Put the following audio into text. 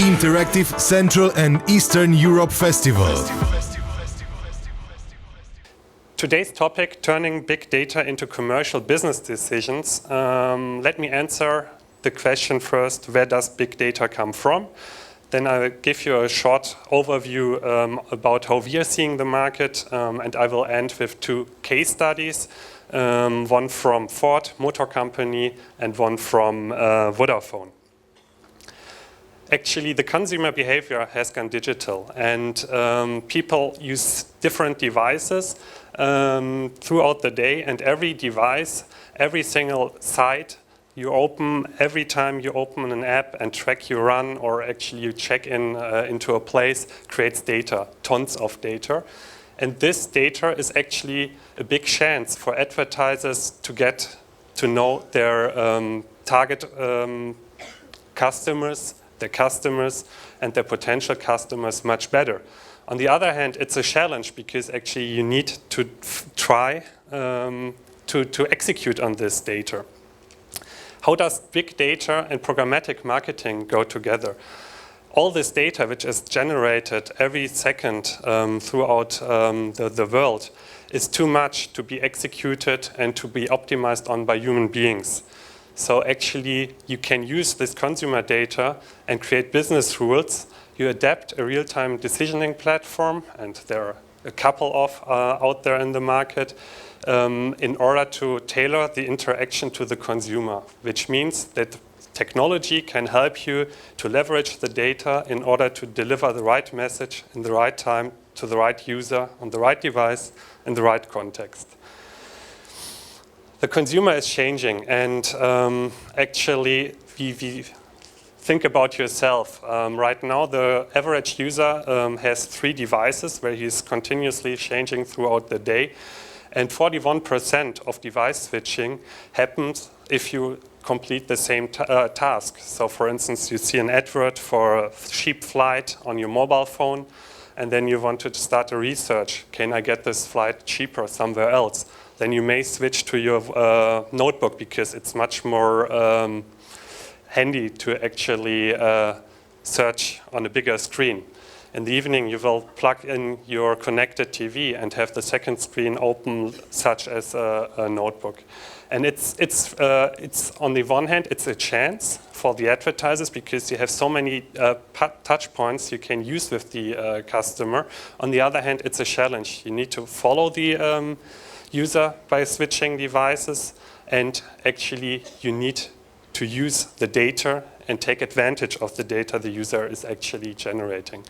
Interactive Central and Eastern Europe Festival. Today's topic, turning big data into commercial business decisions. Let me answer the question first, where does big data come from? Then I will give you a short overview about how we are seeing the market, and I will end with two case studies, one from Ford Motor Company and one from Vodafone. Actually, the consumer behavior has gone digital, and people use different devices throughout the day, and every device, every single site you open, every time you open an app and track you run, or actually you check in into a place, creates data, tons of data. And this data is actually a big chance for advertisers to get to know their target customers, their customers and their potential customers much better. On the other hand, it's a challenge because actually you need to try to execute on this data. How does big data and programmatic marketing go together? All this data which is generated every second throughout the world is too much to be executed and to be optimized on by human beings. So actually you can use this consumer data and create business rules. You adapt a real-time decisioning platform, and there are a couple of out there in the market, in order to tailor the interaction to the consumer, which means that technology can help you to leverage the data in order to deliver the right message in the right time to the right user on the right device in the right context. The consumer is changing, and actually we think about yourself. Right now the average user has 3 devices where he's continuously changing throughout the day, and 41% of device switching happens if you complete the same task. So for instance, you see an advert for a cheap flight on your mobile phone, and then you want to start a research. Can I get this flight cheaper somewhere else? Then you may switch to your notebook because it's much more handy to actually search on a bigger screen. In the evening, you will plug in your connected TV and have the second screen open, such as a notebook. And it's on the one hand, it's a chance for the advertisers because you have so many touch points you can use with the customer. On the other hand, it's a challenge. You need to follow the user by switching devices, and actually you need to use the data and take advantage of the data the user is actually generating.